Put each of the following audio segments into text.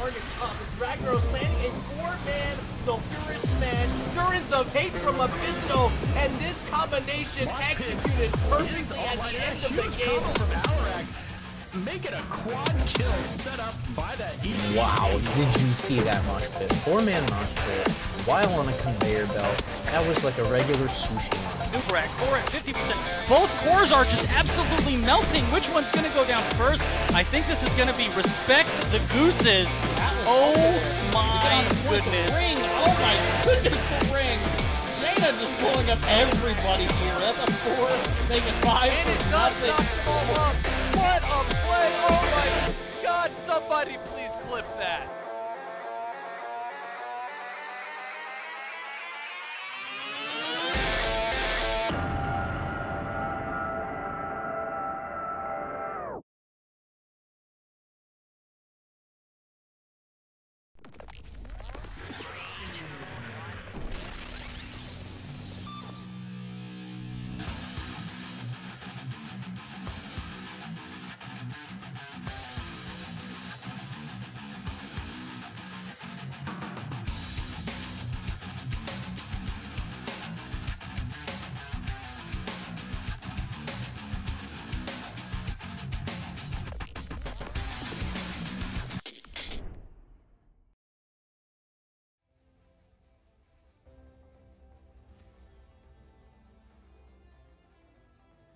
target up. As Ragnaros landing a 4-man sulfurous smash. Durance of hate from Mephisto, and this combination executed perfectly at the end of the game. From Alarak, make it a quad kill set up by that EGC. Wow, did you see that mosh pit? 4-man mosh pit while on a conveyor belt. That was like a regular sushi mosh. Nubrac, core at 50%. Both cores are just absolutely melting. Which one's going to go down first? I think this is going to be Respect the Gooses. Oh my goodness. Ring. Oh my goodness, the ring. Jaina just pulling up everybody here. That's a 4, make it 5 And it for does nothing. knock them all up. What a play! Oh my God! Somebody please clip that.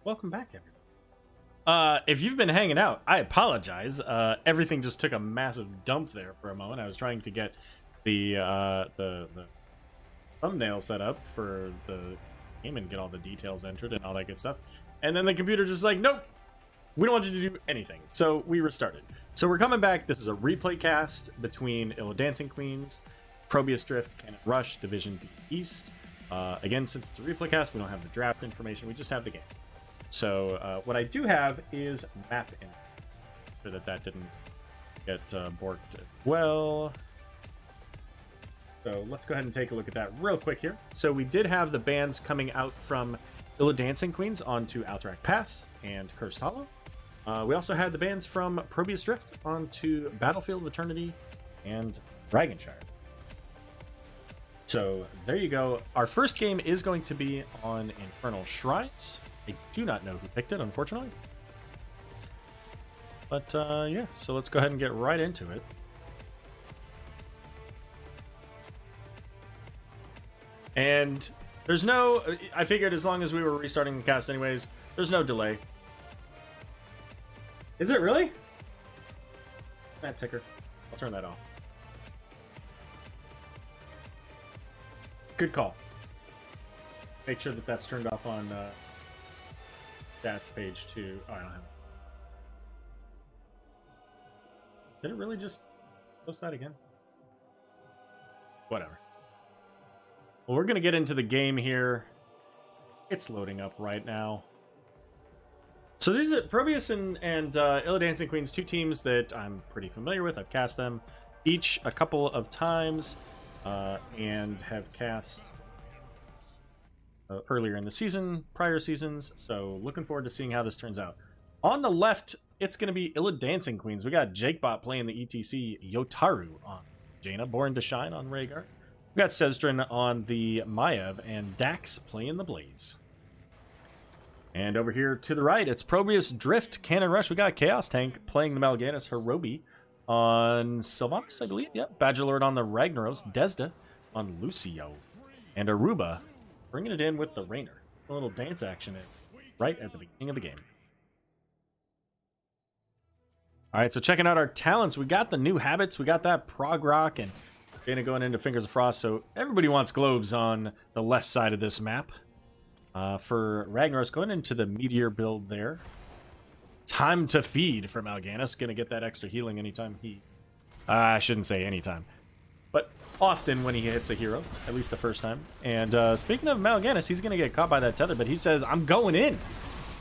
Welcome back, everyone. If you've been hanging out, I apologize. Everything just took a massive dump there for a moment. I was trying to get the thumbnail set up for the game and get all the details entered and all that good stuff. And then the computer just like, nope, we don't want you to do anything. So we restarted. So we're coming back. This is a replay cast between Illidancing Queens, ProBUs Drift, Cannon Rush, Division D East. Again, since it's a replay cast, we don't have the draft information. We just have the game. So what I do have is map in. Sure that didn't get borked as well. So let's go ahead and take a look at that real quick here. So we did have the bands coming out from Illidancing Queens onto Alterac Pass and Cursed Hollow. We also had the bands from ProBUs Drift onto Battlefield of Eternity and Dragonshire. So there you go. Our first game is going to be on Infernal Shrines. I do not know who picked it, unfortunately. But yeah, so let's go ahead and get right into it. And there's no... I figured as long as we were restarting the cast anyways, there's no delay. Is it really? That ticker. I'll turn that off. Good call. Make sure that that's turned off on stats page 2. Oh, I don't have it. Did it really just post that again? Whatever. Well, we're going to get into the game here. It's loading up right now. So these are ProBUs and Illidancing Queens, two teams that I'm pretty familiar with. I've cast them each a couple of times and have cast earlier in the season, prior seasons. So looking forward to seeing how this turns out. On the left, it's going to be Illidancing Queens. We got Jakebot playing the ETC, Yotaru on Jaina, Born to Shine on Rhaegar. We got Sezdrin on the Maiev, and Dax playing the Blaze. And over here to the right, it's ProBUs Drift, Cannon Rush. We got Chaos Tank playing the Mal'Ganis, Hirobi on Sylvanas, I believe. Yep, Badgerlord on the Ragnaros, Desda on Lucio, and Aruba bringing it in with the Rainer. A little dance action right at the beginning of the game. All right, so checking out our talents, we got the new habits. We got that prog rock and Jaina going into Fingers of Frost. So everybody wants globes on the left side of this map. For Ragnaros going into the Meteor build there. Time to feed from Mal'Ganis. Going to get that extra healing anytime he... I shouldn't say anytime. But often when he hits a hero, at least the first time. And speaking of Mal'Ganis, he's going to get caught by that tether, but he says, I'm going in.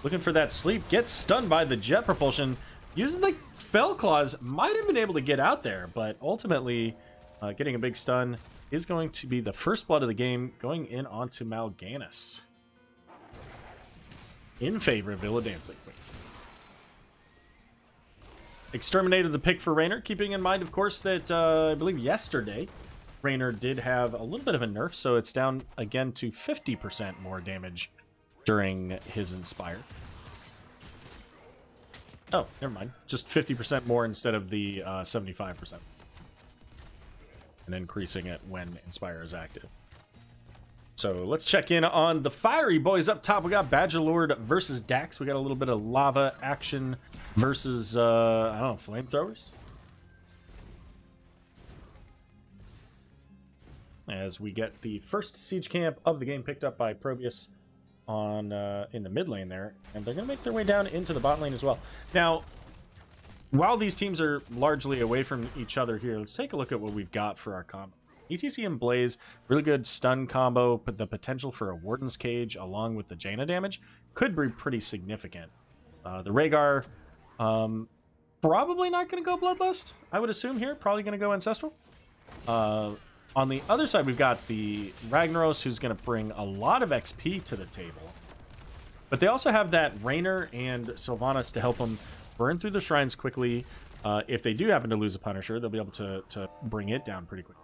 Looking for that sleep. Gets stunned by the jet propulsion. Uses the Fell Claws. Might have been able to get out there, but ultimately getting a big stun is going to be the first blood of the game going in onto Mal'Ganis. In favor of Illidancing Queen. Exterminated the pick for Raynor, keeping in mind, of course, that I believe yesterday Raynor did have a little bit of a nerf, so it's down again to 50% more damage during his Inspire. Oh, never mind. Just 50% more instead of the 75%. And increasing it when Inspire is active. So let's check in on the fiery boys up top. We got Badgerlord versus Dax. We got a little bit of lava action versus, I don't know, flamethrowers. As we get the first siege camp of the game picked up by ProBUs on in the mid lane there, and they're going to make their way down into the bot lane as well. Now, while these teams are largely away from each other here, let's take a look at what we've got for our combo. ETC and Blaze, really good stun combo, but the potential for a Warden's Cage along with the Jaina damage could be pretty significant. The Rhaegar, probably not going to go Bloodlust, I would assume here. Probably going to go Ancestral. On the other side, we've got the Ragnaros, who's going to bring a lot of XP to the table. But they also have that Raynor and Sylvanas to help them burn through the shrines quickly. If they do happen to lose a Punisher, they'll be able to bring it down pretty quickly.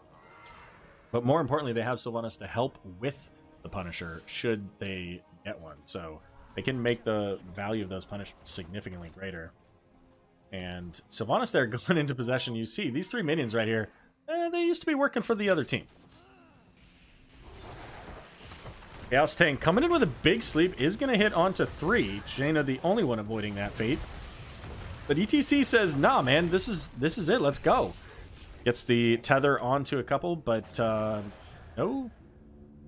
But more importantly, they have Sylvanas to help with the Punisher should they get one. So they can make the value of those Punishers significantly greater. And Sylvanas there going into possession, you see these three minions right here. They used to be working for the other team. Chaos Tank coming in with a big sleep is going to hit onto 3. Jaina the only one avoiding that fate. But ETC says, nah, man, this is it. Let's go. Gets the tether onto a couple, but no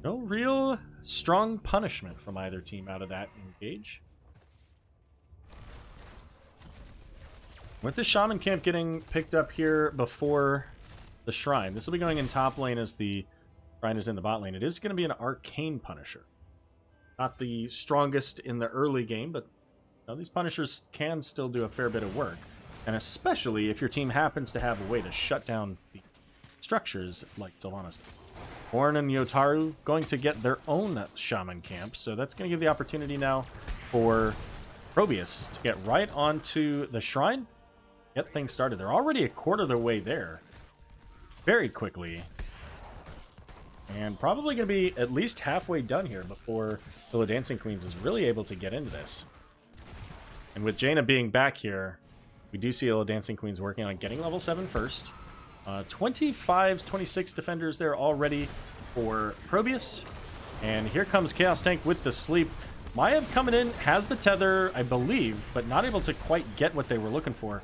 real strong punishment from either team out of that engage. With the Shaman camp getting picked up here before the Shrine, this will be going in top lane as the Shrine is in the bot lane. It is going to be an Arcane Punisher. Not the strongest in the early game, but these Punishers can still do a fair bit of work. And especially if your team happens to have a way to shut down the structures like Sylvanas. Ornn and Yotaru going to get their own Shaman camp, so that's going to give the opportunity now for ProBUs to get right onto the Shrine, get things started. They're already a quarter of their way there very quickly, and probably going to be at least halfway done here before Illidancing Queens is really able to get into this. And with Jaina being back here, we do see Illidancing Queens working on getting level 7 first. 25, 26 defenders there already for ProBUs. And here comes Chaos Tank with the sleep. Maiev coming in, has the tether, I believe, but not able to quite get what they were looking for.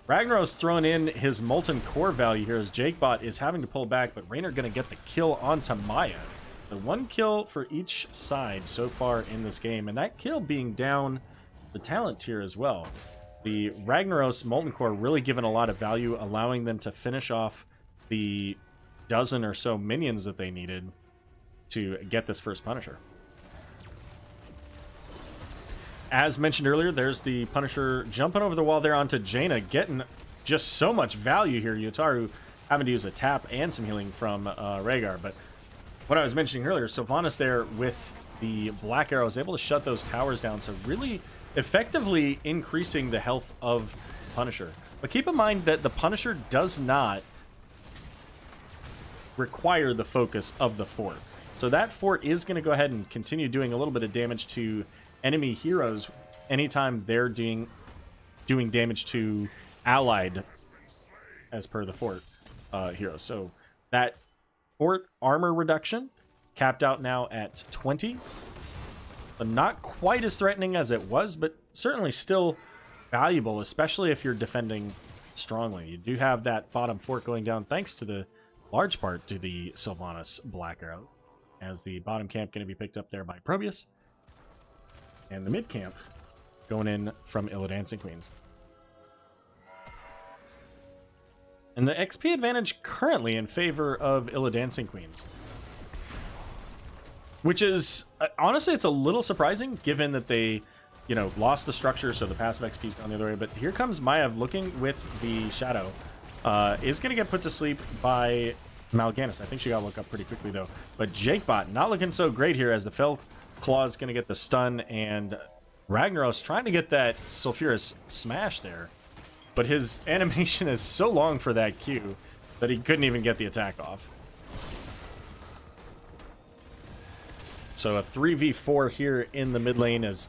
Ragnaros throwing in his Molten Core value here as Jakebot is having to pull back, but Raynor going to get the kill onto Maiev. The 1 kill for each side so far in this game, and that kill being down the talent tier as well. The Ragnaros Molten Core really given a lot of value, allowing them to finish off the dozen or so minions that they needed to get this first Punisher. As mentioned earlier, there's the Punisher jumping over the wall there onto Jaina, getting just so much value here. Yotaru having to use a tap and some healing from Rhaegar. But what I was mentioning earlier, Sylvanas there with the Black Arrow is able to shut those towers down, so really effectively increasing the health of Punisher. But keep in mind that the Punisher does not require the focus of the fort. So that fort is going to go ahead and continue doing a little bit of damage to enemy heroes anytime they're doing damage to allied as per the fort heroes. So that fort armor reduction capped out now at 20. But not quite as threatening as it was, but certainly still valuable, especially if you're defending strongly. You do have that bottom fort going down thanks to the large part to the Sylvanas Black Arrow, as the bottom camp going to be picked up there by ProBUs. And the mid camp going in from Illidancing Queens. And the XP advantage currently in favor of Illidancing Queens. Which is, honestly, it's a little surprising given that they, lost the structure, so the passive XP's gone the other way. But here comes Maiev looking with the Shadow. Is going to get put to sleep by Mal'Ganis. I think she got woke up pretty quickly, though. But Jakebot not looking so great here as the Fell Claw is going to get the stun, and Ragnaros trying to get that Sulfurous Smash there. but his animation is so long for that Q that he couldn't even get the attack off. So a 3v4 here in the mid lane as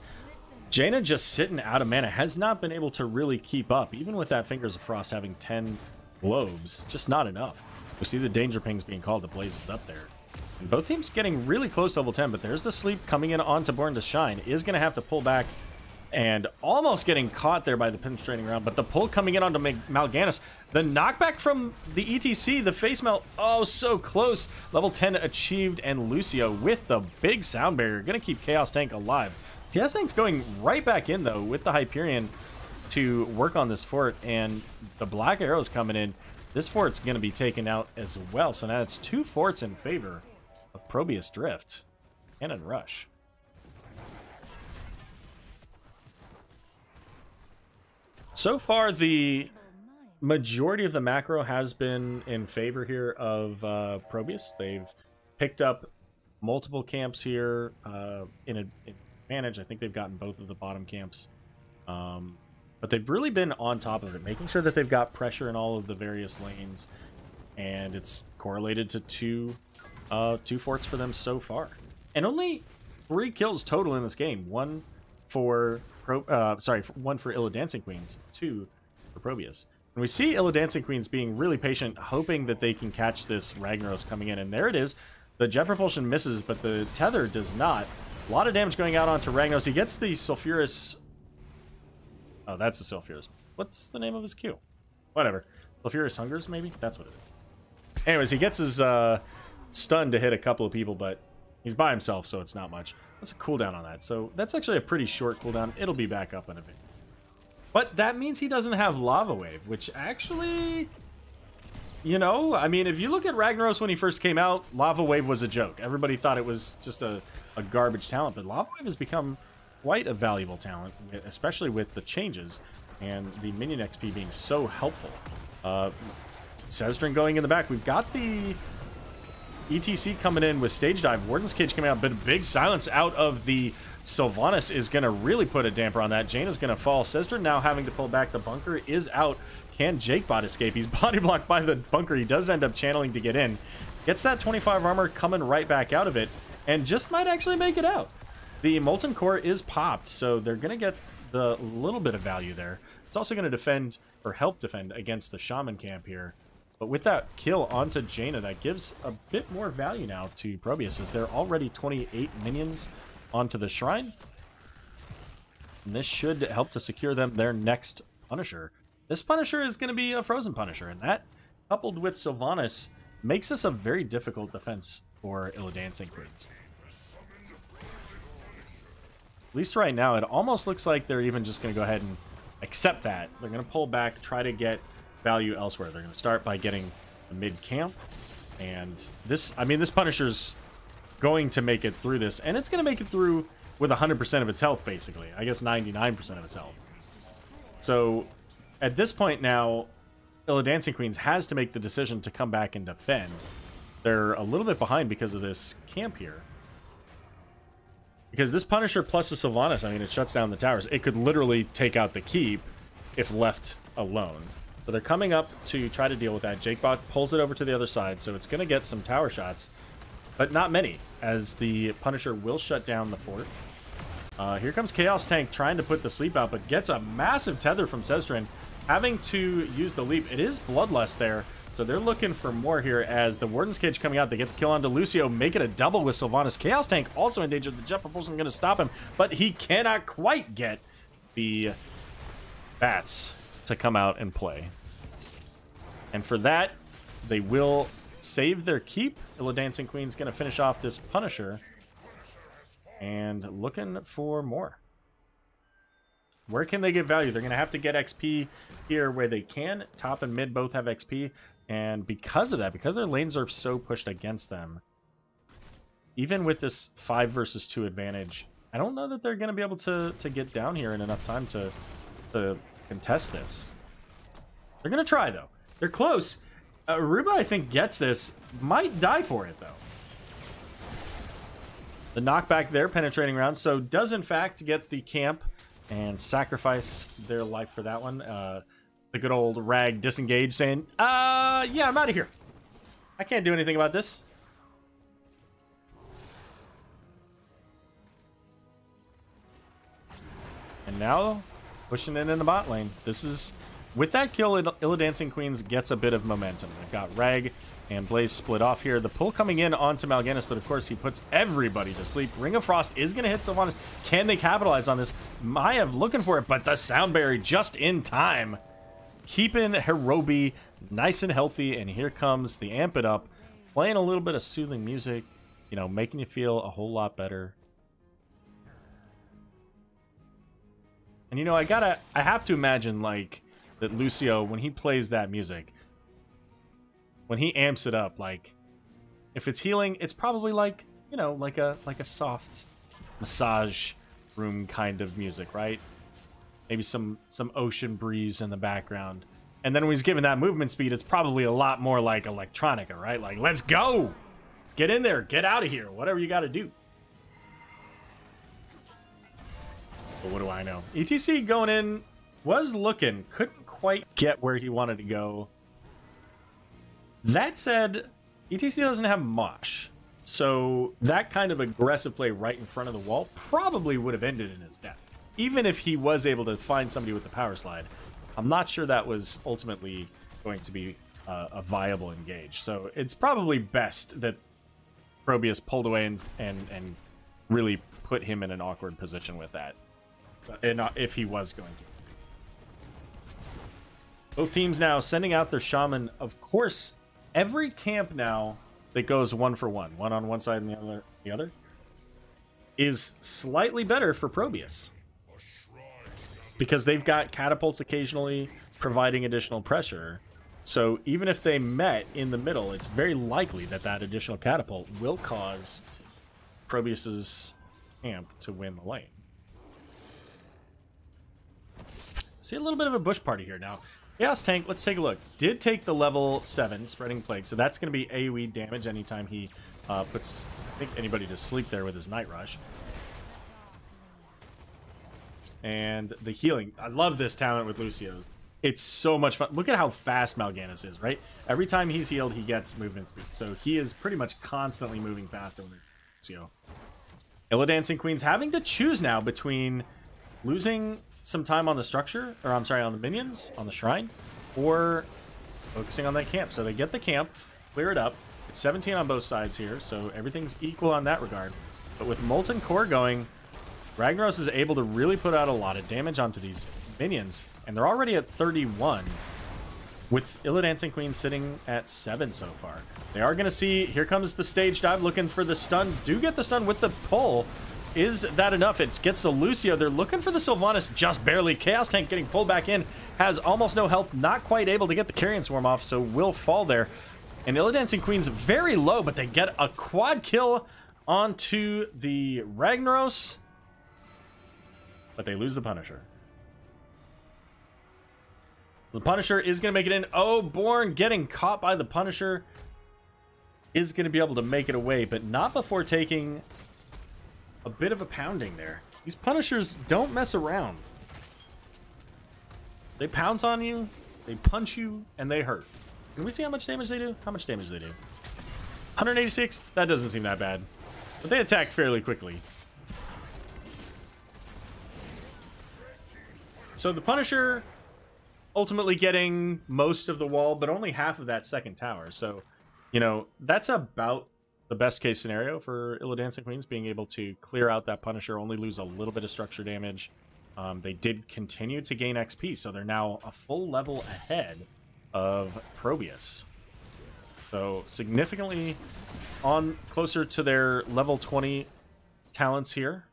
Jaina just sitting out of mana, has not been able to really keep up, even with that Fingers of Frost having 10 globes, just not enough. We see the danger pings being called, the Blaze is up there. And both teams getting really close to level 10, but there's the sleep coming in onto Born to Shine, is going to have to pull back and almost getting caught there by the penetrating round, but the pull coming in onto Mal'Ganis. The knockback from the ETC, the face melt, oh, so close. Level 10 achieved, and Lucio with the big sound barrier, going to keep Chaos Tank alive. Chaos Tank's going right back in, though, with the Hyperion to work on this fort, and the Black Arrows coming in. This fort's going to be taken out as well, so now it's 2 forts in favor of ProBUs Drift. Cannon Rush. So far, the majority of the macro has been in favor here of ProBUs. They've picked up multiple camps here in advantage. I think they've gotten both of the bottom camps. But they've really been on top of it, making sure that they've got pressure in all of the various lanes. And it's correlated to two forts for them so far. And only 3 kills total in this game. One for Illidancing Queens, 2 for ProBUs. And we see Illidancing Queens being really patient, hoping that they can catch this Ragnaros coming in. And there it is. The Jet Propulsion misses, but the Tether does not. A lot of damage going out onto Ragnaros. He gets the Sulfurous... Oh, that's the Sulfurous. What's the name of his Q? Whatever. Sulfurous Hungers, maybe? That's what it is. Anyways, he gets his stun to hit a couple of people, but he's by himself, so it's not much. What's a cooldown on that? So that's actually a pretty short cooldown. It'll be back up in a bit. But that means he doesn't have Lava Wave, which actually... You know, I mean, if you look at Ragnaros when he first came out, Lava Wave was a joke. Everybody thought it was just a garbage talent, but Lava Wave has become quite a valuable talent, especially with the changes and the minion XP being so helpful. Sezdrin going in the back. We've got the ETC coming in with Stage Dive. Warden's Cage coming out, but a big silence out of the Sylvanas is going to really put a damper on that. Jaina's going to fall. Sezdrin now having to pull back. The bunker is out. Can Jakebot escape? He's body blocked by the bunker. He does end up channeling to get in. Gets that 25 armor coming right back out of it, and just might actually make it out. The Molten Core is popped, so they're going to get the little bit of value there. It's also going to defend, or help defend, against the Shaman camp here. But with that kill onto Jaina, that gives a bit more value now to ProBUs, as they're already 28 minions onto the Shrine. And this should help to secure them their next Punisher. This Punisher is going to be a Frozen Punisher, and that, coupled with Sylvanas, makes this a very difficult defense for Illidancing Queens. At least right now, it almost looks like they're even just going to go ahead and accept that. They're going to pull back, try to get value elsewhere. They're going to start by getting the mid-camp. And this, I mean, this Punisher's going to make it through this. And it's going to make it through with 100% of its health, basically. I guess 99% of its health. So, at this point now, Illidancing Queens has to make the decision to come back and defend. They're a little bit behind because of this camp here. Because this Punisher plus the Sylvanas, I mean, it shuts down the towers. It could literally take out the keep if left alone. So they're coming up to try to deal with that. Jakebot pulls it over to the other side, so it's going to get some tower shots. But not many, as the Punisher will shut down the fort. Here comes Chaos Tank trying to put the sleep out, but gets a massive tether from Sezdrin, having to use the leap. It is Bloodlust there, so they're looking for more here as the Warden's Cage coming out. They get the kill onto Lucio, make it a double with Sylvanas. Chaos Tank also in danger. The Jet Propulsion going to stop him, but he cannot quite get the bats to come out and play. And for that, they will save their keep. Illidancing Queen's going to finish off this Punisher. And looking for more. Where can they get value? They're going to have to get XP here where they can. Top and mid both have XP. And because of that, because their lanes are so pushed against them, even with this 5 versus 2 advantage, I don't know that they're going to be able to get down here in enough time to contest this. They're going to try, though. They're close. Aruba, I think, gets this. Might die for it, though. The knockback there, penetrating round. So does, in fact, get the camp and sacrifice their life for that one. the good old Rag disengage, saying, yeah, I'm out of here. I can't do anything about this. And now, pushing it in the bot lane. This is, with that kill, Illidancing Queens gets a bit of momentum. They've got Rag and Blaze split off here. The pull coming in onto Mal'Ganis, but of course he puts everybody to sleep. Ring of Frost is going to hit Sylvanas. Can they capitalize on this? Maiev looking for it, but the Sound Berry just in time. Keeping Hirobi nice and healthy, and here comes the Amp It Up. Playing a little bit of soothing music, you know, making you feel a whole lot better. And you know, I have to imagine, like, that Lucio, when he plays that music, when he amps it up, like, if it's healing, it's probably like, you know, like a soft massage room kind of music, right? Maybe some ocean breeze in the background. And then when he's given that movement speed, it's probably a lot more like electronica, right? Like, let's go! Let's get in there, get out of here, whatever you gotta do. But what do I know? ETC going in, was looking, couldn't quite get where he wanted to go. That said, ETC doesn't have Mosh, so that kind of aggressive play right in front of the wall probably would have ended in his death. Even if he was able to find somebody with the power slide, I'm not sure that was ultimately going to be a viable engage. So it's probably best that ProBUs pulled away and really put him in an awkward position with that. And if he was going to. Both teams now sending out their shaman. Of course, every camp now that goes 1-for-1, one on one side and the other, is slightly better for ProBUs. Because they've got catapults occasionally providing additional pressure. So even if they met in the middle, it's very likely that that additional catapult will cause ProBUs's camp to win the lane. See a little bit of a bush party here now. Chaos Tank, let's take a look. Did take the level 7 Spreading Plague, so that's going to be AoE damage anytime he puts, I think, anybody to sleep there with his Night Rush. And the healing. I love this talent with Lucio's. It's so much fun. Look at how fast Mal'Ganis is, right? Every time he's healed, he gets movement speed. So he is pretty much constantly moving faster with Lucio. Illidancing Queen's having to choose now between losing some time on the structure, or I'm sorry, on the minions, on the shrine, or focusing on that camp. So they get the camp, clear it up. It's 17 on both sides here, so everything's equal on that regard. But with Molten Core going, Ragnaros is able to really put out a lot of damage onto these minions, and they're already at 31, with Illidancing Queen sitting at 7 so far. They are going to see, here comes the stage dive, looking for the stun. Do get the stun with the pull. Is that enough? It gets the Lucio. They're looking for the Sylvanas just barely. Chaos Tank getting pulled back in. Has almost no health. Not quite able to get the Carrion Swarm off, so will fall there. And Illidancing Queen's very low, but they get a quad kill onto the Ragnaros. But they lose the Punisher. The Punisher is going to make it in. Oh, Born getting caught by the Punisher is going to be able to make it away, but not before taking a bit of a pounding there. These Punishers don't mess around. They pounce on you, they punch you, and they hurt. Can we see how much damage they do? How much damage they do? 186? That doesn't seem that bad. But they attack fairly quickly. So the Punisher ultimately getting most of the wall, but only half of that second tower. So, you know, that's about the best case scenario for Illidancing Queens, being able to clear out that Punisher, only lose a little bit of structure damage. They did continue to gain XP, so they're now a full level ahead of ProBUs. So significantly on closer to their level 20 talents here.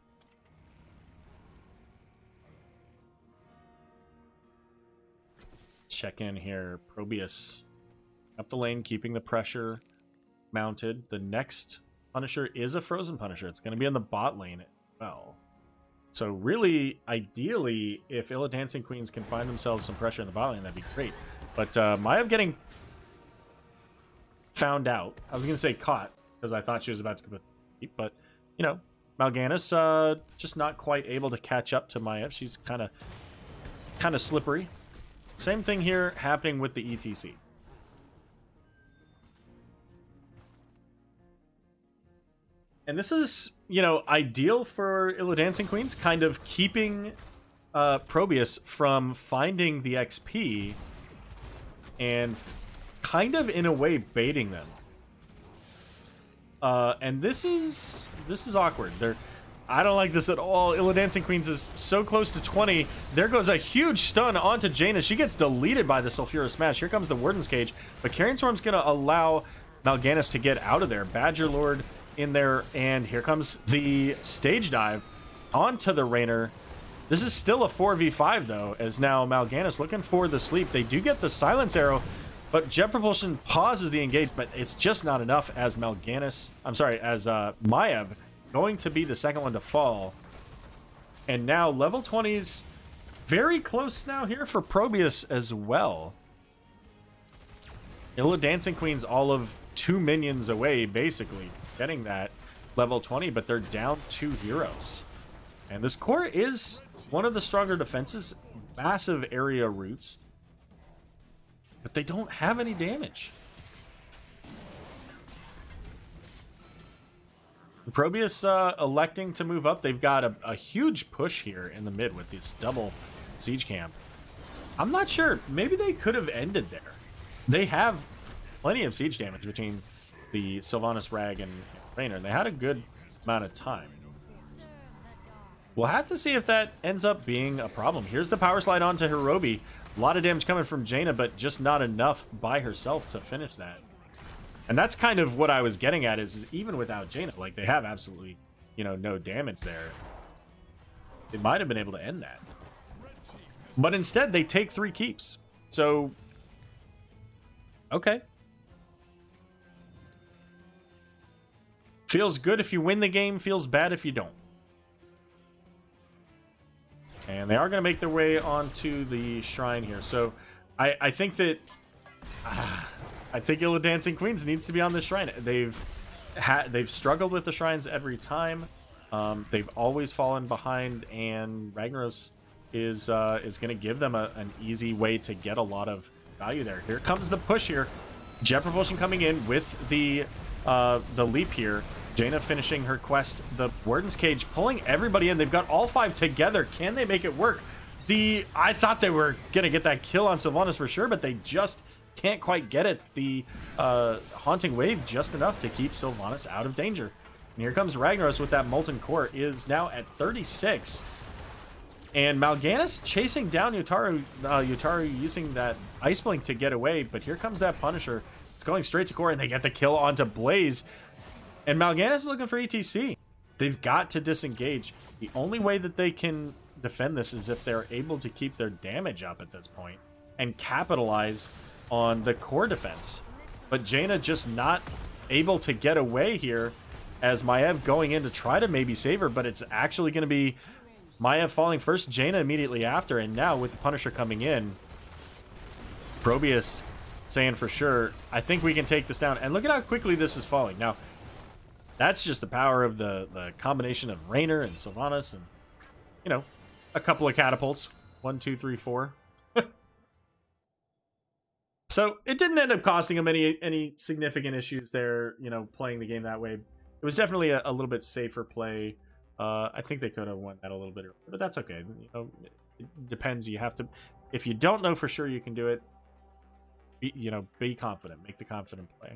Check in here. ProBUs up the lane, keeping the pressure mounted. The next Punisher is a Frozen Punisher. It's going to be in the bot lane as well. So really, ideally, if Illidancing Queens can find themselves some pressure in the bot lane, that'd be great. But Maiev getting found out. I was going to say caught, because I thought she was about to compete, but, you know, Mal'Ganis just not quite able to catch up to Maiev. She's kind of slippery. Same thing here happening with the ETC. And this is, you know, ideal for Illidancing Queens, kind of keeping ProBUs from finding the XP and kind of, in a way, baiting them. And this is awkward. I don't like this at all. Illidancing Queens is so close to 20. There goes a huge stun onto Jaina. She gets deleted by the Sulfura Smash. Here comes the Warden's Cage, but Carrion Storm's going to allow Mal'Ganis to get out of there. Badger Lord in there, and here comes the stage dive onto the Rainer. This is still a 4v5 though, as now Mal'Ganis looking for the sleep. They do get the silence arrow, but Jet Propulsion pauses the engage, but it's just not enough as Mal'Ganis, as Maiev going to be the second one to fall. And now level 20's very close now here for ProBUs as well. Illidancing Queen's all of 2 minions away, basically, getting that level 20, but they're down 2 heroes. And this core is one of the stronger defenses, massive area roots, but they don't have any damage. ProBUs electing to move up. They've got a huge push here in the mid with this double siege camp. I'm not sure. Maybe they could have ended there. They have plenty of siege damage between the Sylvanas, Rag, and Rainer. They had a good amount of time. We'll have to see if that ends up being a problem. Here's the power slide onto Hirobi. A lot of damage coming from Jaina, but just not enough by herself to finish that. And that's kind of what I was getting at, is even without Jaina, like, they have absolutely, you know, no damage there. They might have been able to end that. But instead, they take 3 keeps. So, okay. Feels good if you win the game, feels bad if you don't. And they are going to make their way onto the shrine here. So, I think that... I think Illidancing Queens needs to be on the shrine. They've struggled with the shrines every time. They've always fallen behind, and Ragnaros is going to give them an easy way to get a lot of value there. Here comes the push here. Jet Propulsion coming in with the leap here. Jaina finishing her quest. The Warden's Cage pulling everybody in. They've got all 5 together. Can they make it work? I thought they were going to get that kill on Sylvanas for sure, but they just can't quite get it. The Haunting Wave just enough to keep Sylvanas out of danger. And here comes Ragnaros with that Molten Core, is now at 36. And Mal'Ganis chasing down Yutaru. Yutaru using that Ice Blink to get away, but here comes that Punisher. It's going straight to core, and they get the kill onto Blaze. And Mal'Ganis is looking for ETC. They've got to disengage. The only way that they can defend this is if they're able to keep their damage up at this point and capitalize on the core defense. But Jaina just not able to get away here, as Maiev going in to try to maybe save her, but it's actually going to be Maiev falling first, Jaina immediately after, and now with the Punisher coming in, ProBUs saying for sure, I think we can take this down. And look at how quickly this is falling. Now, that's just the power of the combination of Rainer and Sylvanas and, you know, a couple of catapults. 1, 2, 3, 4. So it didn't end up costing them any significant issues there, you know, playing the game that way. It was definitely a little bit safer play. I think they could have won that a little bit earlier, but that's okay. You know, it depends. You have to, if you don't know for sure you can do it, be confident. Make the confident play.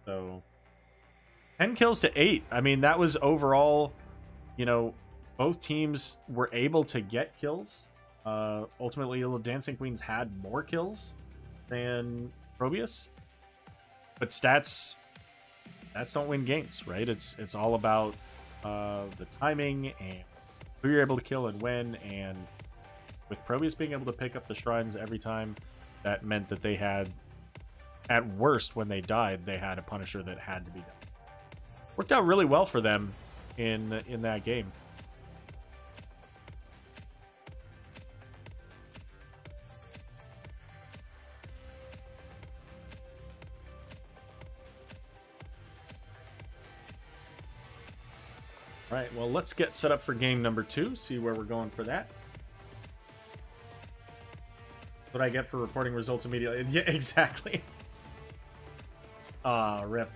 So 10 kills to 8. I mean, that was overall, you know, both teams were able to get kills. Ultimately, Illidancing Queens had more kills than ProBUs, but stats don't win games, right? It's all about the timing and who you're able to kill and when. And with ProBUs being able to pick up the shrines every time, that meant that they had, at worst, when they died, they had a Punisher that had to be done. Worked out really well for them in that game. All right, well, let's get set up for game number 2, see where we're going for that. What I get for reporting results immediately. Yeah, exactly. Ah, rip.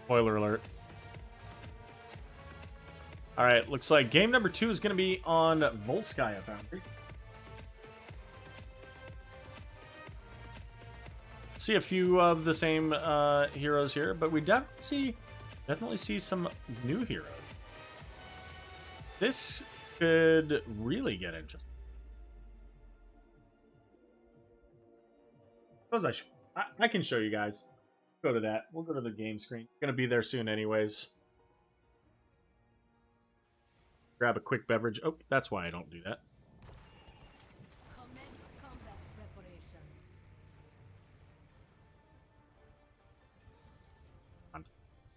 Spoiler alert. Alright, looks like game number 2 is going to be on Volskaya Foundry. See a few of the same heroes here, but we definitely see some new heroes. This could really get interesting. Suppose I can show you guys. Go to that. We'll go to the game screen. Gonna be there soon anyways. Grab a quick beverage. Oh, that's why I don't do that.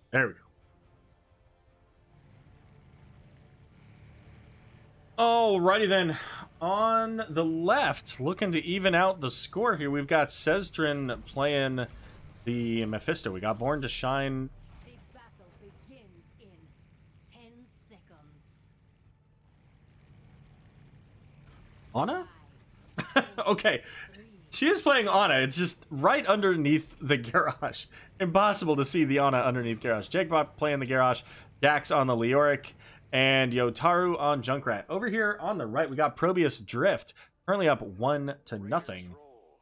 There we go. Alrighty then. On the left, looking to even out the score here, we've got Sezdrin playing the Mephisto. We got Born to Shine. The battle begins in 10 seconds. Anna? Okay. She is playing Anna. It's just right underneath the garage. Impossible to see the Anna underneath garage. Jagbot playing the garage. Dax on the Leoric. And Yotaru on Junkrat. Over here on the right, we got ProBUs Drift. Currently up 1-0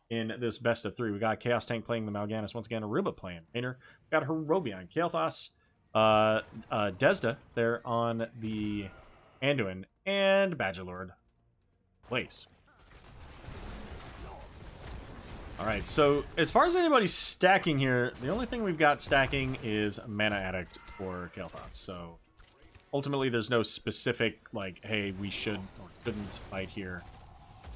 in this best of 3. We got Chaos Tank playing the Mal'Ganis. Once again, Aruba playing Rainer. We got Herobion, Kael'thas, Desda there on the Anduin. And Badgerlord plays. Alright, so as far as anybody's stacking here, the only thing we've got stacking is Mana Addict for Kael'thas. So ultimately, there's no specific, like, hey, we should or couldn't fight here.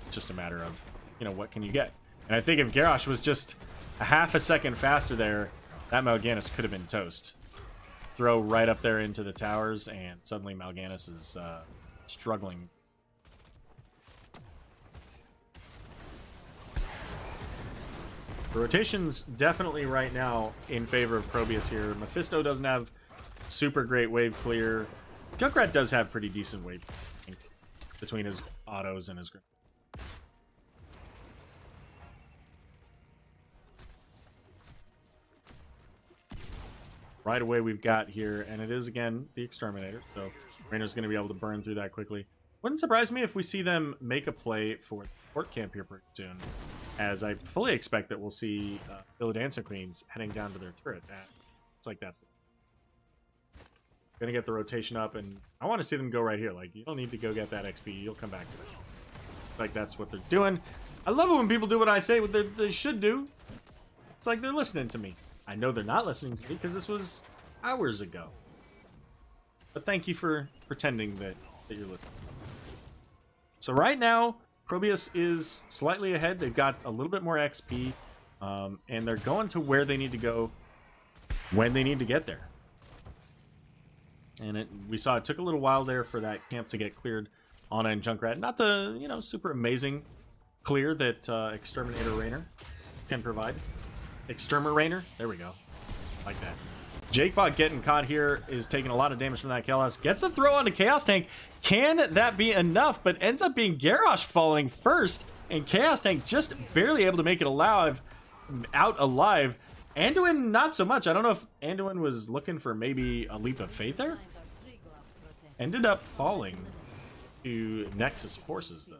It's just a matter of, you know, what can you get? And I think if Garrosh was just a half a second faster there, that Mal'Ganis could have been toast. Throw right up there into the towers, and suddenly Mal'Ganis is struggling. The rotation's definitely right now in favor of ProBUs here. Mephisto doesn't have super great wave clear. Junkrat does have pretty decent wave clear between his autos and his grip. Right away we've got here, and it is again the Exterminator, so Rainer's going to be able to burn through that quickly. Wouldn't surprise me if we see them make a play for the port camp here pretty soon, as I fully expect that we'll see Illidancing Queens heading down to their turret. It's like that's gonna get the rotation up, and I want to see them go right here. Like, you don't need to go get that XP, you'll come back to it. Like, that's what they're doing. I love it when people do what I say, what they should do. It's like they're listening to me. I know they're not listening to me because this was hours ago. But thank you for pretending that you're listening. So right now, ProBUs is slightly ahead. They've got a little bit more XP, and they're going to where they need to go when they need to get there. And we saw it took a little while there for that camp to get cleared on and Junkrat. Not the, you know, super amazing clear that Exterminator Rainer can provide. Exterminator, there we go. Like that. Jakebot getting caught here is taking a lot of damage from that Kael'thas. Gets the throw onto Chaos Tank. Can that be enough? But ends up being Garrosh falling first. And Chaos Tank just barely able to make it out alive. Anduin, not so much. I don't know if Anduin was looking for maybe a leap of faith there. Ended up falling to Nexus Forces, though.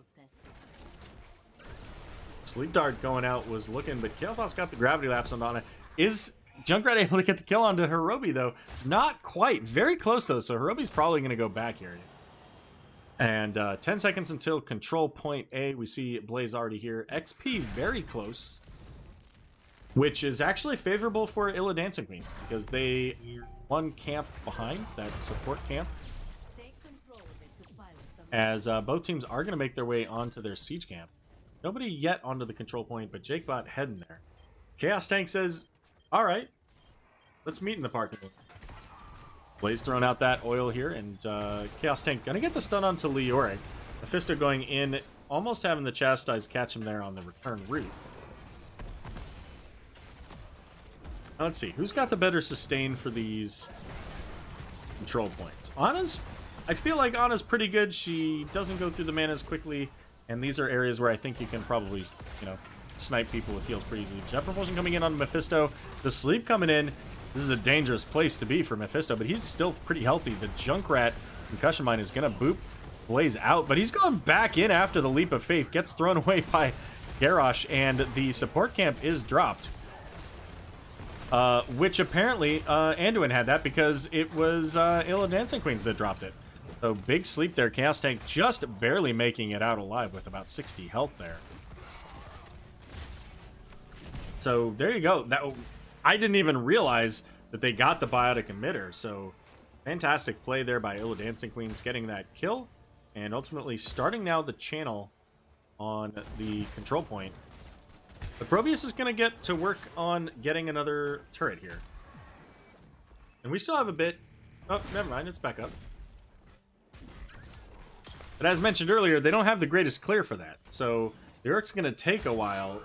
Sleep Dart going out was looking, but Kael'thas got the Gravity Lapse on Donna. Is Junkrat able to get the kill onto Hirobi, though? Not quite. Very close, though, so Hirobi's probably going to go back here. And 10 seconds until control point A. We see Blaze already here. XP very close, which is actually favorable for Illidancing Queens because they one camp behind, that support camp, as both teams are going to make their way onto their siege camp. Nobody yet onto the control point, but Jakebot heading there. Chaos Tank says, all right, let's meet in the parking lot. Blaze throwing out that oil here, and Chaos Tank going to get the stun onto Leoric. Mephisto going in, almost having the Chastise catch him there on the return route. Now let's see, who's got the better sustain for these control points? Anna's, I feel like Anna's pretty good. She doesn't go through the mana as quickly. And these are areas where I think you can probably, you know, snipe people with heals pretty easily. Jet propulsion coming in on Mephisto. The sleep coming in. This is a dangerous place to be for Mephisto, but he's still pretty healthy. The Junkrat concussion mine is going to boop Blaze out, but he's going back in after the leap of faith. Gets thrown away by Garrosh, and the support camp is dropped. Which apparently Anduin had that because it was Illidancing Queens that dropped it. So big sleep there. Chaos Tank just barely making it out alive with about 60 health there. So there you go. I didn't even realize that they got the biotic emitter. So fantastic play there by Illidancing Queens getting that kill. And ultimately starting now the channel on the control point. The ProBUs is going to get to work on getting another turret here. And we still have a bit... Oh, never mind. It's back up. But as mentioned earlier, they don't have the greatest clear for that. So Leoric's going to take a while.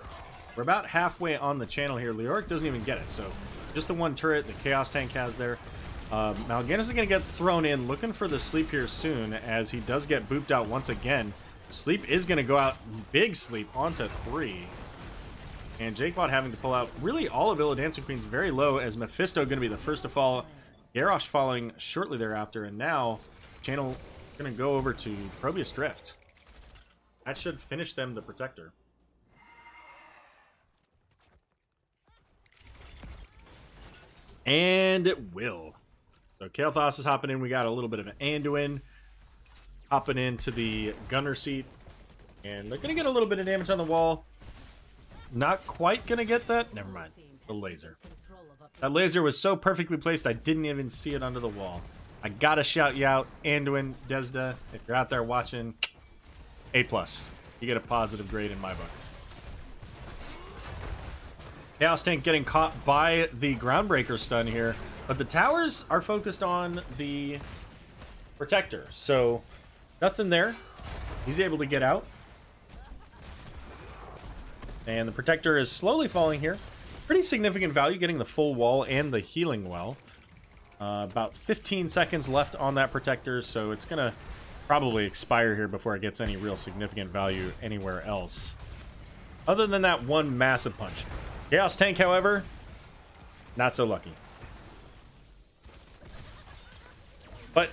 We're about halfway on the channel here. Leoric doesn't even get it. So just the one turret that Chaos Tank has there. Mal'Ganis is going to get thrown in, looking for the sleep here soon, as he does get booped out once again. Sleep is going to go out, big sleep, onto 3. And Jakebot having to pull out really all of Illidancing Queens very low, as Mephisto going to be the first to fall. Garrosh falling shortly thereafter, and now channel going to go over to ProBUs Drift. That should finish them the Protector. And it will. So Kael'thas is hopping in. We got a little bit of an Anduin hopping into the gunner seat. And they're going to get a little bit of damage on the wall. Not quite going to get that. Never mind. The laser. That laser was so perfectly placed, I didn't even see it under the wall. I got to shout you out, Anduin, Desda. If you're out there watching, A+. You get a positive grade in my book. Chaos Tank getting caught by the Groundbreaker stun here. But the towers are focused on the Protector. So, nothing there. He's able to get out. And the Protector is slowly falling here. Pretty significant value getting the full wall and the healing well. About 15 seconds left on that Protector, so it's going to probably expire here before it gets any real significant value anywhere else. Other than that one massive punch. Chaos Tank, however, not so lucky. But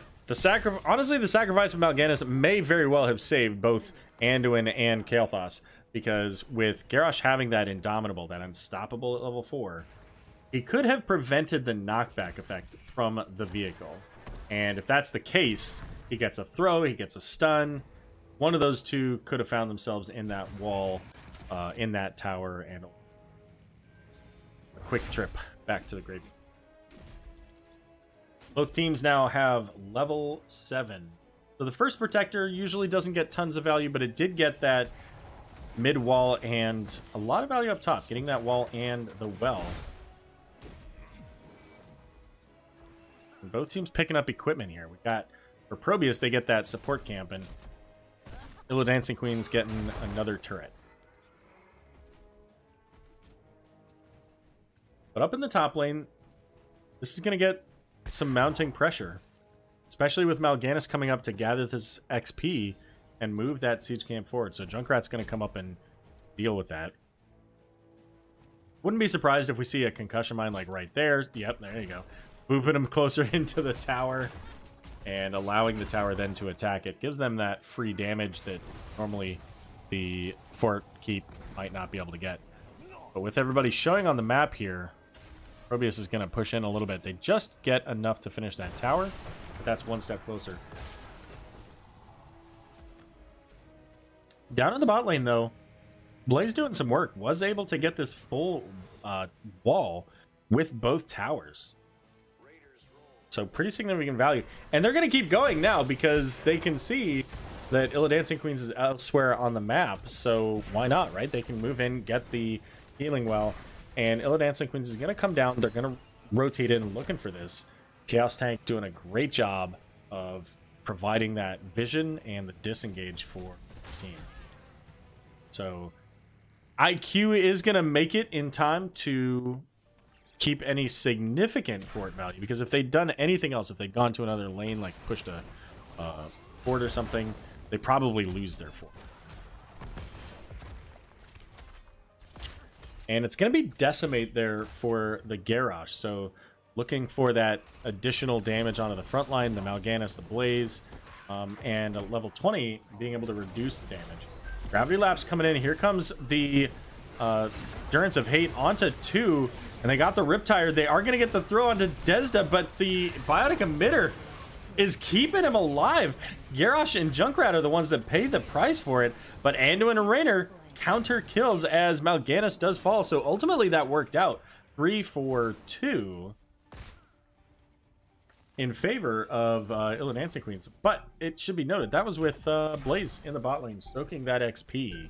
honestly, the sacrifice of Mal'Ganis may very well have saved both Anduin and Kael'thas. Because with Garrosh having that Indomitable, that Unstoppable at level 4, he could have prevented the knockback effect from the vehicle. And if that's the case, he gets a throw, he gets a stun. One of those two could have found themselves in that wall, in that tower, and a quick trip back to the graveyard. Both teams now have level 7. So the first Protector usually doesn't get tons of value, but it did get that mid-wall and a lot of value up top, getting that wall and the well. And both teams picking up equipment here. We got, for ProBUs, they get that support camp, and Illidancing Queen's getting another turret. But up in the top lane, this is going to get some mounting pressure, especially with Mal'Ganis coming up to gather this XP and move that siege camp forward. So Junkrat's going to come up and deal with that. Wouldn't be surprised if we see a concussion mine like right there. Yep, there you go. Moving him closer into the tower and allowing the tower then to attack it. Gives them that free damage that normally the fort keep might not be able to get. But with everybody showing on the map here, ProBUs is going to push in a little bit. They just get enough to finish that tower, but that's one step closer. Down in the bot lane, though, Blaze doing some work. Was able to get this full wall with both towers. So pretty significant value. And they're going to keep going now because they can see that Illidancing Queens is elsewhere on the map. So why not, right? They can move in, get the healing well. And Illidancing Queens is going to come down. They're going to rotate in looking for this. Chaos Tank doing a great job of providing that vision and the disengage for this team. So IQ is going to make it in time to keep any significant fort value, because if they'd done anything else, if they'd gone to another lane, like pushed a fort or something, they probably lose their fort. And it's going to be Decimate there for the Garrosh. So looking for that additional damage onto the front line, the Mal'Ganis, the Blaze, and a level 20 being able to reduce the damage. Gravity Lapse coming in. Here comes the Endurance of Hate onto 2, and they got the Riptire. They are going to get the throw onto Desda, but the Biotic Emitter is keeping him alive. Garrosh and Junkrat are the ones that pay the price for it, but Anduin and Raynor counter kills as Mal'Ganis does fall. So ultimately that worked out 3-4-2 in favor of Illidancing Queens. But it should be noted that was with Blaze in the bot lane soaking that XP.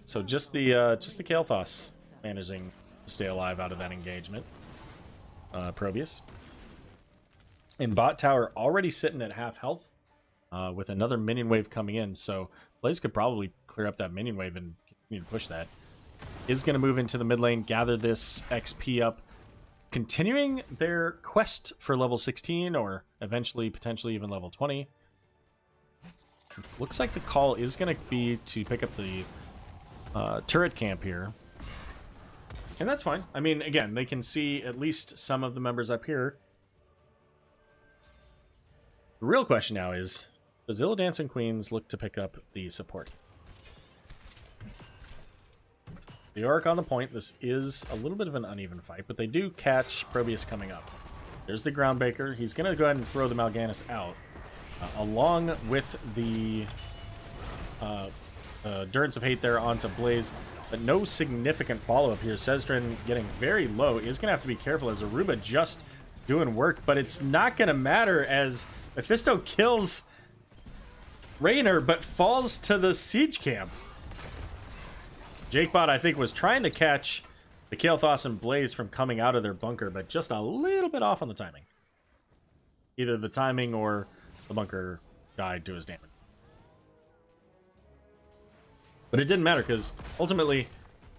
So just the Kael'thas managing to stay alive out of that engagement. ProBUs in bot tower already sitting at half health with another minion wave coming in. So Blaze could probably clear up that minion wave and continue to push that. Is going to move into the mid lane, gather this XP up, continuing their quest for level 16 or eventually potentially even level 20. Looks like the call is going to be to pick up the turret camp here. And that's fine. I mean, again, they can see at least some of the members up here. The real question now is, does Illidancing Queens look to pick up the support? The Auric on the point. This is a little bit of an uneven fight, but they do catch ProBUs coming up. There's the Groundbreaker. He's going to go ahead and throw the Mal'Ganis out, along with the Endurance of Hate there onto Blaze, but no significant follow-up here. Sezdrin getting very low. Is going to have to be careful as Aruba just doing work, but it's not going to matter as Mephisto kills Raynor, but falls to the siege camp. Jakebot, I think, was trying to catch the Kael'thas and Blaze from coming out of their bunker, but just a little bit off on the timing. Either the timing or the bunker died to his damage. But it didn't matter because ultimately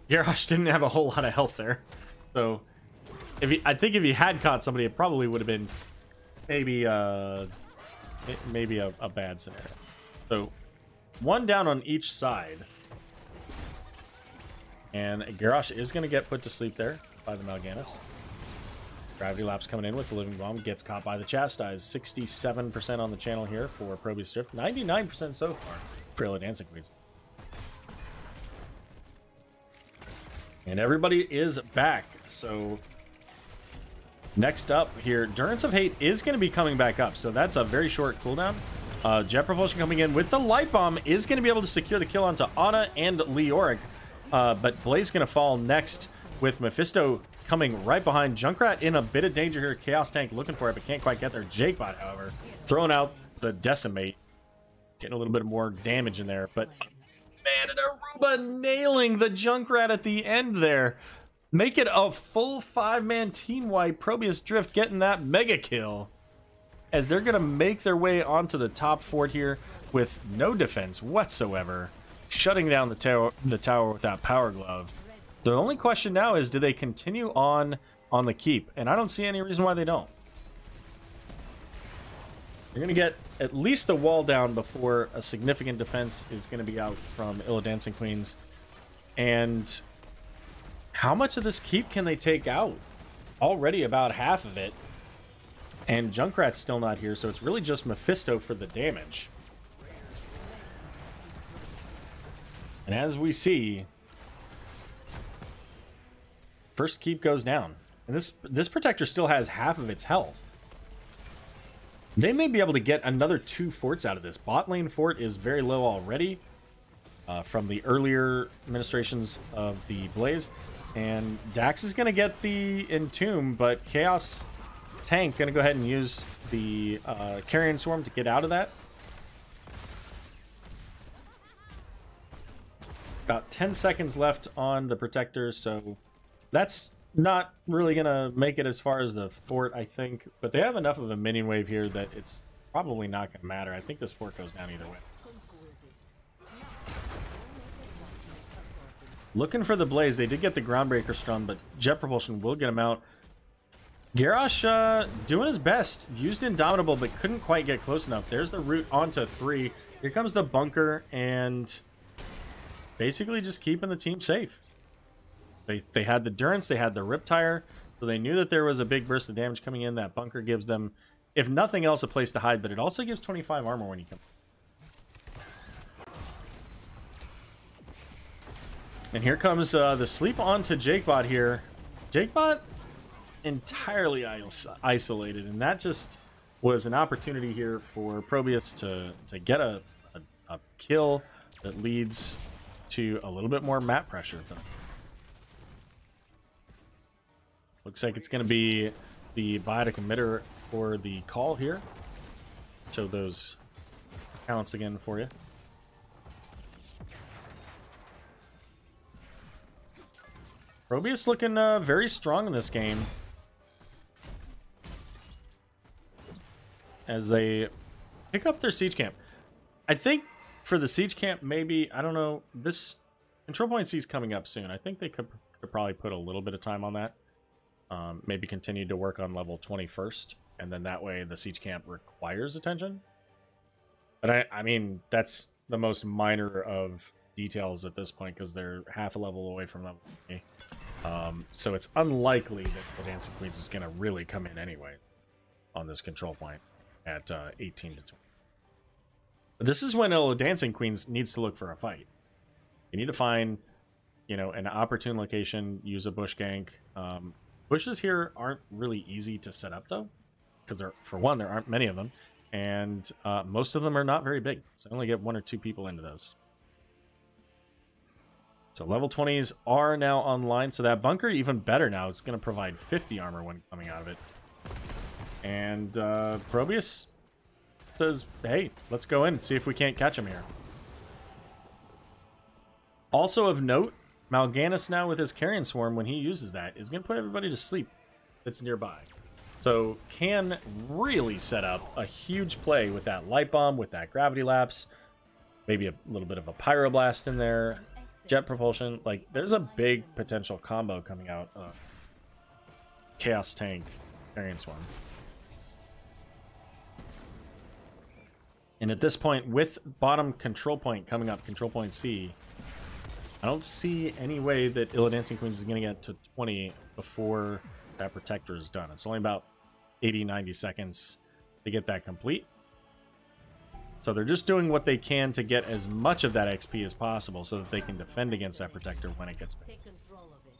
Garrosh didn't have a whole lot of health there. So I think if he had caught somebody, it probably would have been maybe a bad scenario. So one down on each side. And Garrosh is going to get put to sleep there by the Mal'Ganis. Gravity Lapse coming in with the Living Bomb. Gets caught by the Chastise. 67% on the channel here for ProBUs Drift. 99% so far for Illidancing Queens. And everybody is back. So next up here, Endurance of Hate is going to be coming back up. So that's a very short cooldown. Jet Propulsion coming in with the Light Bomb is going to be able to secure the kill onto Ana and Leoric. But Blaze going to fall next with Mephisto coming right behind. Junkrat in a bit of danger here. Chaos Tank looking for it, but can't quite get there. Jakebot, however, throwing out the Decimate. Getting a little bit more damage in there. But, man, and Aruba nailing the Junkrat at the end there. Make it a full 5-man team wipe. ProBUs Drift getting that mega kill. As they're going to make their way onto the top fort here with no defense whatsoever. Shutting down the tower with that Power Glove. The only question now is, do they continue on the keep? And I don't see any reason why they don't. You're going to get at least the wall down before a significant defense is going to be out from Illidancing Queens. And how much of this keep can they take out? Already about half of it. And Junkrat's still not here, so it's really just Mephisto for the damage. And as we see, first keep goes down. And this protector still has half of its health. They may be able to get another 2 forts out of this. Bot lane fort is very low already from the earlier administrations of the Blaze. And Dax is going to get the Entomb, but Chaos Tank going to go ahead and use the Carrion Swarm to get out of that. About 10 seconds left on the protector, so that's not really gonna make it as far as the fort, I think, but they have enough of a minion wave here that it's probably not gonna matter. I think this fort goes down either way. Looking for the Blaze. They did get the Groundbreaker stun, but Jet Propulsion will get him out. Garrosh doing his best. Used Indomitable, but couldn't quite get close enough. There's the route onto 3. Here comes the bunker, and basically just keeping the team safe. They had the Durance, they had the Riptire, so they knew that there was a big burst of damage coming in. That bunker gives them, if nothing else, a place to hide, but it also gives 25 armor when you come. And here comes the sleep onto Jakebot here. Jakebot entirely isolated, and that just was an opportunity here for ProBUs to get a kill that leads to a little bit more map pressure for them. Looks like it's going to be the biotic emitter for the call here. Show those counts again for you. ProBUs looking very strong in this game, as they pick up their siege camp. I think for the siege camp, maybe, I don't know, this control point C is coming up soon. I think they could probably put a little bit of time on that. Maybe continue to work on level 21st, and then that way the siege camp requires attention. But I mean, that's the most minor of details at this point, because they're half a level away from level 20. So it's unlikely that the Dancing Queens is going to really come in anyway on this control point at 18 to 20. But this is when Illidancing Queens needs to look for a fight. You need to find, you know, an opportune location, use a bush gank. Bushes here aren't really easy to set up, though, because for one, there aren't many of them, and most of them are not very big, so I only get 1 or 2 people into those. So level 20s are now online, so that bunker even better now. It's going to provide 50 armor when coming out of it. And ProBUs says, hey, let's go in and see if we can't catch him here. Also of note, Mal'Ganis now with his Carrion Swarm, when he uses that, is going to put everybody to sleep that's nearby. So can really set up a huge play with that Light Bomb, with that Gravity Lapse, maybe a little bit of a Pyroblast in there, Jet Propulsion. Like, there's a big potential combo coming out of Chaos Tank, Carrion Swarm. And at this point, with bottom control point coming up, control point C, I don't see any way that Illidancing Queens is going to get to 20 before that Protector is done. It's only about 80-90 seconds to get that complete. So they're just doing what they can to get as much of that XP as possible so that they can defend against that Protector when it gets back. Take control of it.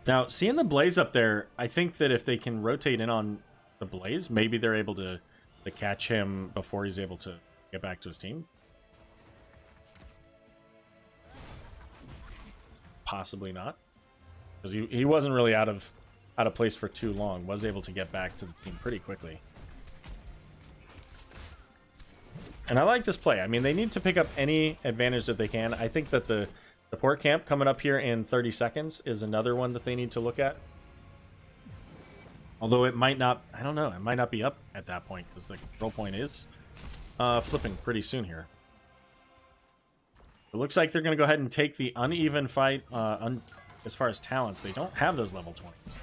Now, seeing the Blaze up there, I think that if they can rotate in on the Blaze, maybe they're able to catch him before he's able to get back to his team. Possibly not, because he wasn't really out of place for too long. Was able to get back to the team pretty quickly. And I like this play. I mean, they need to pick up any advantage that they can. I think that the port camp coming up here in 30 seconds is another one that they need to look at. Although it might not, I don't know, it might not be up at that point, because the control point is flipping pretty soon here. It looks like they're going to go ahead and take the uneven fight as far as talents. They don't have those level 20s.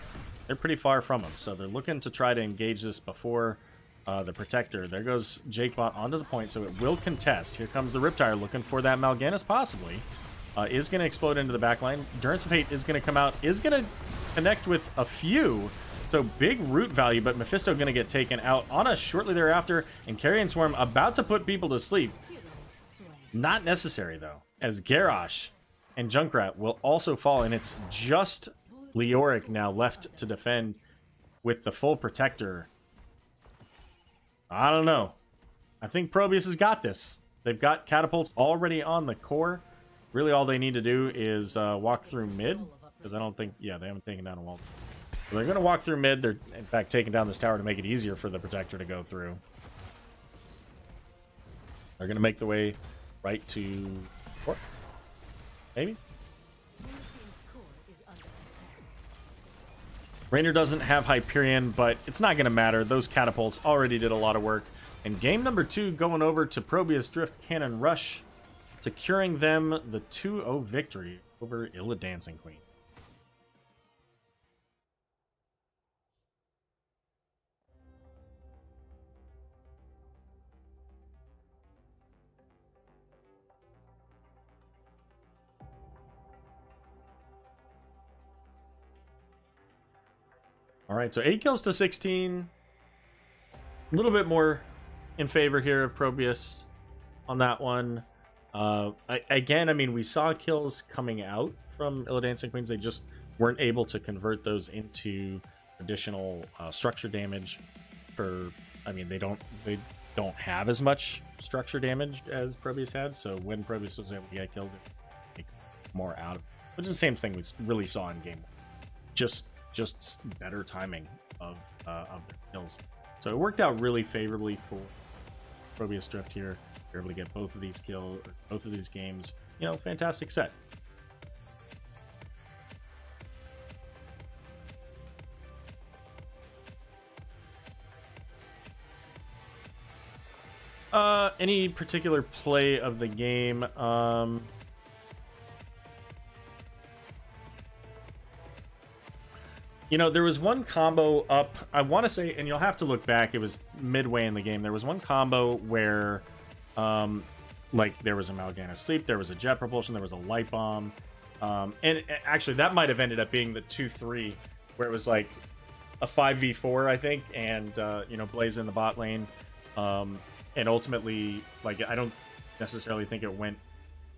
They're pretty far from them, so they're looking to try to engage this before the Protector. There goes Jakebot onto the point, so it will contest. Here comes the Riptire looking for that Mal'Ganis, possibly. Is going to explode into the backline. Durance of Hate is going to come out, is going to connect with a few. So big root value, but Mephisto going to get taken out on us shortly thereafter, and Carrion Swarm about to put people to sleep. Not necessary, though, as Garrosh and Junkrat will also fall, and it's just Leoric now left to defend with the full Protector. I don't know. I think ProBUs has got this. They've got catapults already on the core. Really all they need to do is walk through mid, because I don't think, yeah, they haven't taken down a wall. So they're going to walk through mid. They're, in fact, taking down this tower to make it easier for the Protector to go through. They're going to make the way right to port. Maybe? Rainer doesn't have Hyperion, but it's not going to matter. Those catapults already did a lot of work. And game number 2 going over to ProBUs Drift Cannon Rush, securing them the 2-0 victory over Illidancing Queen. All right, so 8 kills to 16. A little bit more in favor here of ProBUs on that one. Again, I mean, we saw kills coming out from Illidancing Queens. They just weren't able to convert those into additional structure damage. I mean, they don't have as much structure damage as ProBUs had. So when ProBUs was able to get kills, they make more out of it. Which is the same thing we really saw in game 1. Just better timing of their kills. So it worked out really favorably for ProBUs Drift here. They're able to get both of these both of these games. You know, fantastic set. Any particular play of the game? You know, there was one combo up, I want to say, and you'll have to look back, it was midway in the game. There was one combo where, like, there was a Mal'Ganis Sleep, there was a Jet Propulsion, there was a Light Bomb. And actually, that might have ended up being the 2-3, where it was like a 5v4, I think, and, you know, Blaze in the bot lane. And ultimately, like, I don't necessarily think it went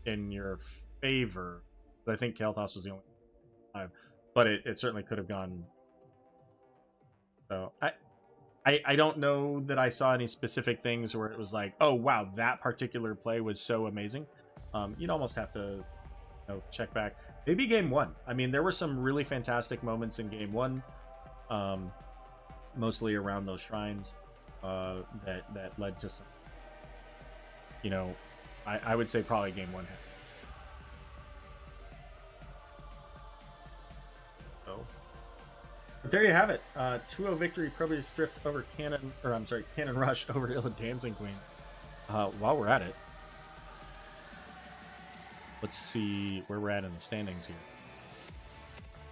in your favor. But I think Kael'thas was the only one. But it certainly could have gone. So I don't know that I saw any specific things where it was like, oh wow, that particular play was so amazing. You'd almost have to, you know, check back. Maybe game 1. I mean, there were some really fantastic moments in game 1, mostly around those shrines that led to some. You know, I would say probably game 1. But there you have it. 2-0 victory, ProBUs Drift over Cannon Rush over Illidancing Queen. While we're at it, let's see where we're at in the standings here.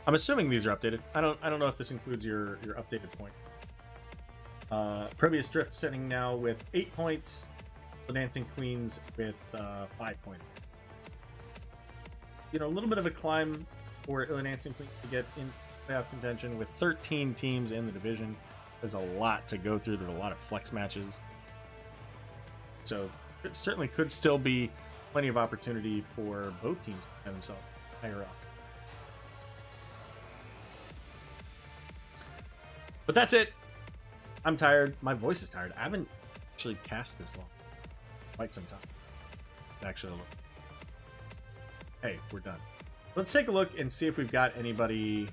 I'm assuming these are updated. I don't know if this includes your updated point. ProBUs Drift sitting now with 8 points. Illidancing Queens with 5 points. You know, a little bit of a climb for Illidancing Queens to get in playoff contention with 13 teams in the division. There's a lot to go through. There's a lot of flex matches. So it certainly could still be plenty of opportunity for both teams to find themselves higher up. But that's it. I'm tired. My voice is tired. I haven't actually cast this long. Quite some time. It's actually a look. Hey, we're done. Let's take a look and see if we've got anybody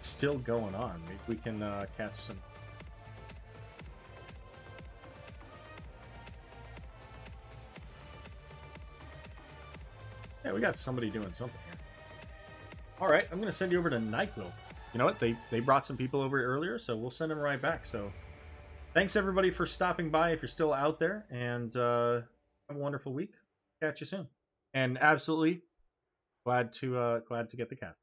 still going on. Maybe we can catch some. Yeah, we got somebody doing something here. All right, I'm going to send you over to NyQuil. You know what? They brought some people over earlier, so we'll send them right back. So thanks, everybody, for stopping by if you're still out there, and have a wonderful week. Catch you soon. And absolutely glad to get the cast.